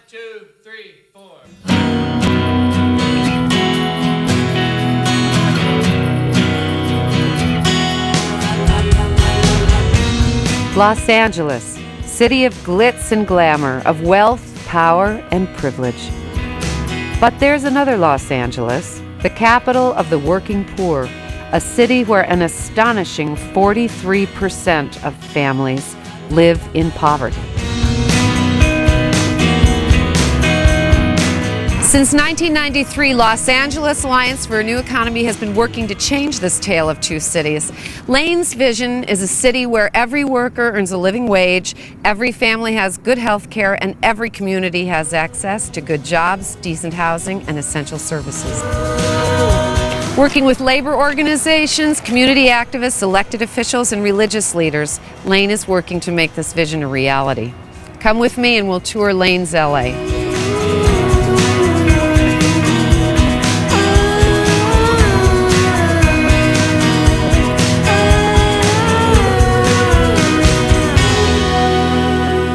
2, 3, 4. Los Angeles, city of glitz and glamour, of wealth, power, and privilege. But there's another Los Angeles, the capital of the working poor, a city where an astonishing 43% of families live in poverty. Since 1993, Los Angeles Alliance for a New Economy has been working to change this tale of two cities. Laane's vision is a city where every worker earns a living wage, every family has good health care, and every community has access to good jobs, decent housing, and essential services. Working with labor organizations, community activists, elected officials, and religious leaders, Laane is working to make this vision a reality. Come with me and we'll tour Laane's LA.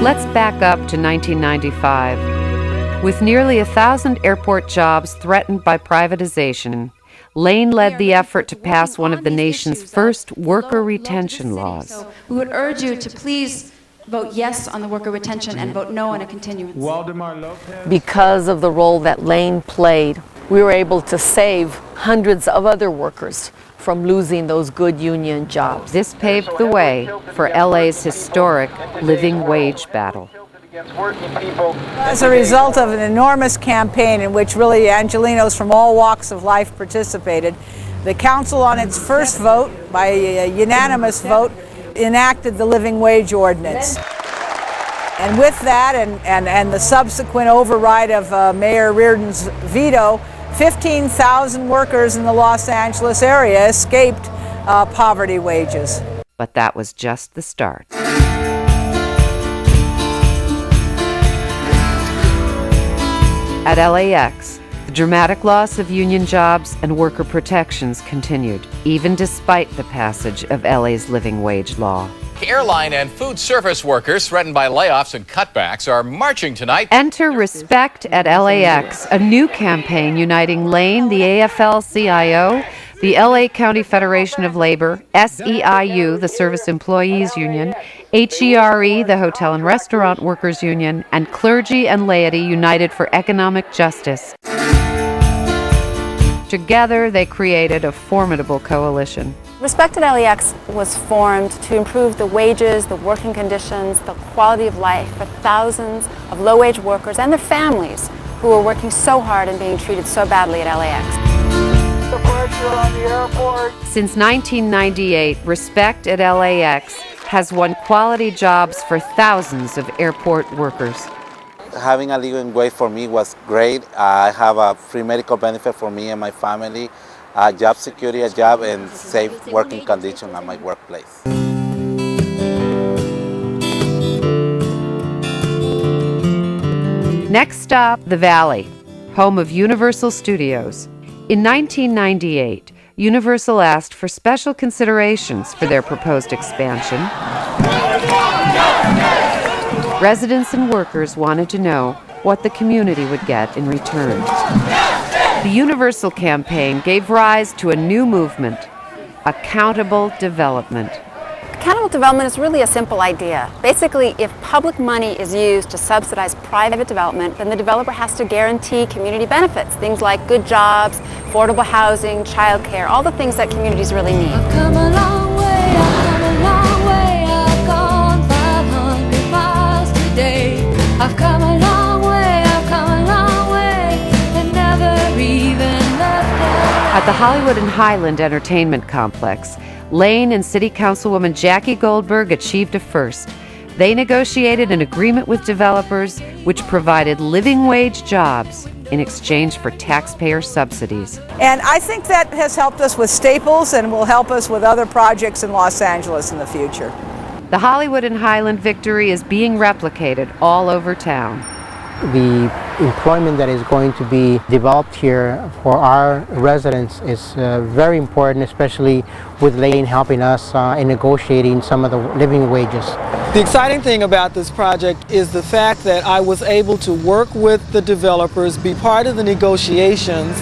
Let's back up to 1995. With nearly 1,000 airport jobs threatened by privatization, Laane led the effort to pass one of the nation's first worker retention laws. So we would urge you to please vote yes on the worker retention and vote no on a continuance. Because of the role that Laane played, we were able to save hundreds of other workers from losing those good union jobs. This paved the way for LA's historic living wage battle. As a result of an enormous campaign in which really Angelenos from all walks of life participated, the council on its first vote, by a unanimous vote, enacted the living wage ordinance. And with that and the subsequent override of Mayor Reardon's veto, 15,000 workers in the Los Angeles area escaped poverty wages. But that was just the start. At LAX, the dramatic loss of union jobs and worker protections continued, even despite the passage of LA's living wage law. Airline and food service workers threatened by layoffs and cutbacks are marching tonight. Enter Respect at LAX, a new campaign uniting Laane, the AFL-CIO, the LA County Federation of Labor, SEIU, the Service Employees Union, HERE, the Hotel and Restaurant Workers Union, and Clergy and Laity United for Economic Justice. Together, they created a formidable coalition. Respect at LAX was formed to improve the wages, the working conditions, the quality of life for thousands of low-wage workers and their families who were working so hard and being treated so badly at LAX. The pressure on the airport. Since 1998, Respect at LAX has won quality jobs for thousands of airport workers. Having a living wage for me was great. I have a free medical benefit for me and my family, job security, a job, and safe working conditions at my workplace. Next stop, the Valley, home of Universal Studios. In 1998, Universal asked for special considerations for their proposed expansion. Residents and workers wanted to know what the community would get in return. The Universal campaign gave rise to a new movement, accountable development. Accountable development is really a simple idea. Basically, if public money is used to subsidize private development, then the developer has to guarantee community benefits, things like good jobs, affordable housing, childcare, all the things that communities really need. I've come a long way, I've come a long way, I've gone 500 miles today. I've come a long way, I've come a long way, and never even left LA. At the Hollywood and Highland Entertainment Complex, Laane and City Councilwoman Jackie Goldberg achieved a first. They negotiated an agreement with developers which provided living wage jobs in exchange for taxpayer subsidies. And I think that has helped us with Staples and will help us with other projects in Los Angeles in the future. The Hollywood and Highland victory is being replicated all over town. the employment that is going to be developed here for our residents is very important, especially with Laane helping us in negotiating some of the living wages. The exciting thing about this project is the fact that I was able to work with the developers, be part of the negotiations,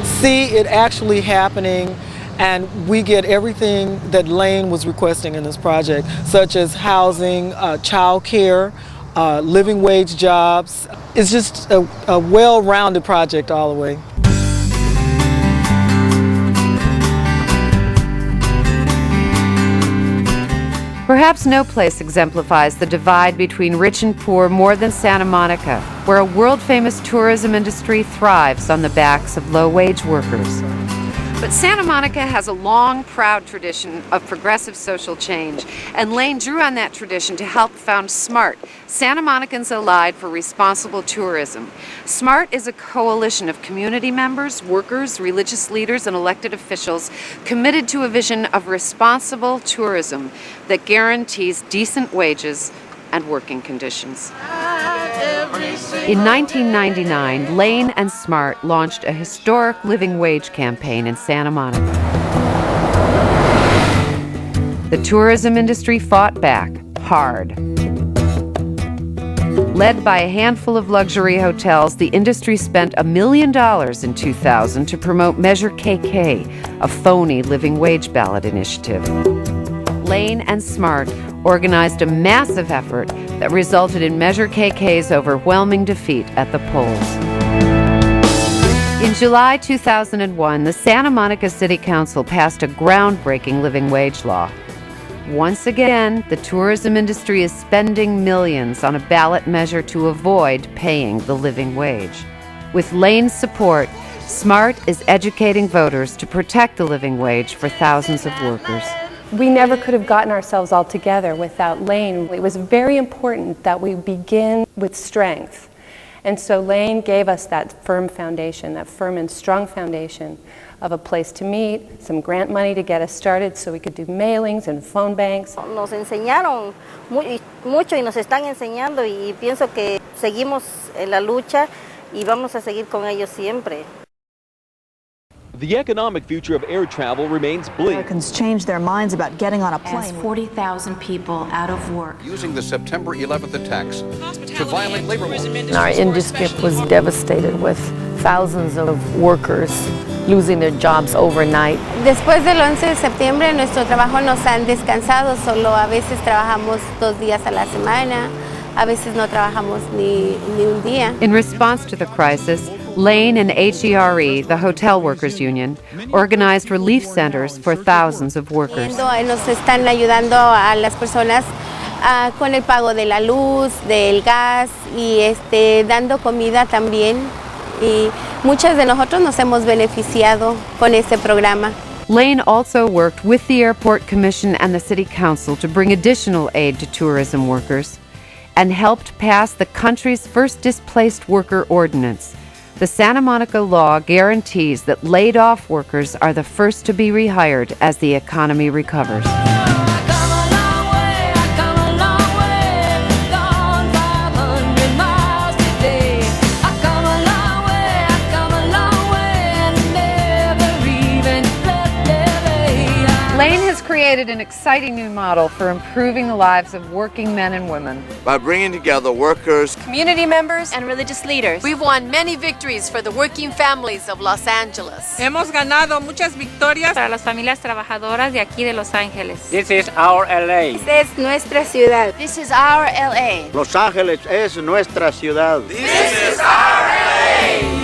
see it actually happening, and we get everything that Laane was requesting in this project, such as housing, child care, living wage jobs. It's just a well-rounded project all the way. Perhaps no place exemplifies the divide between rich and poor more than Santa Monica, where a world-famous tourism industry thrives on the backs of low-wage workers. But Santa Monica has a long, proud tradition of progressive social change, and Laane drew on that tradition to help found SMART, Santa Monicans Allied for Responsible Tourism. SMART is a coalition of community members, workers, religious leaders, and elected officials committed to a vision of responsible tourism that guarantees decent wages and working conditions. In 1999, Laane and SMART launched a historic living wage campaign in Santa Monica. The tourism industry fought back hard. Led by a handful of luxury hotels, the industry spent $1 million in 2000 to promote Measure KK, a phony living wage ballot initiative. Laane and SMART organized a massive effort that resulted in Measure KK's overwhelming defeat at the polls. In July 2001, the Santa Monica City Council passed a groundbreaking living wage law. Once again, the tourism industry is spending millions on a ballot measure to avoid paying the living wage. With Lane's support, SMART is educating voters to protect the living wage for thousands of workers. We never could have gotten ourselves all together without Laane. It was very important that we begin with strength. And so Laane gave us that firm foundation, that firm and strong foundation of a place to meet, some grant money to get us started so we could do mailings and phone banks. Nos enseñaron mucho y nos están enseñando y pienso que seguimos en la lucha y vamos a seguir con ellos siempre. The economic future of air travel remains bleak. Americans change their minds about getting on a plane. As 40,000 people out of work. Using the September 11th attacks to violate labor laws. Our industry was devastated with thousands of workers losing their jobs overnight. Después del 11 de septiembre, nuestro trabajo nos han descansado, solo a veces trabajamos 2 días a la semana, a veces no trabajamos ni un día. In response to the crisis, Laane and HERE, the Hotel Workers Union, organized relief centers for thousands of workers. Nos están ayudando a las personas con el pago de la luz, del gas y dando comida también. Y muchos de nosotros nos hemos beneficiado con este programa. Laane also worked with the Airport Commission and the City Council to bring additional aid to tourism workers and helped pass the country's first displaced worker ordinance. The Santa Monica law guarantees that laid-off workers are the first to be rehired as the economy recovers. Laane has created an exciting new model for improving the lives of working men and women. By bringing together workers, community members, and religious leaders, we've won many victories for the working families of Los Angeles. Hemos ganado muchas victorias para las familias trabajadoras de aquí de Los Ángeles. This is our LA. Esta es nuestra ciudad. This is our LA. Los Ángeles es nuestra ciudad. This is our LA.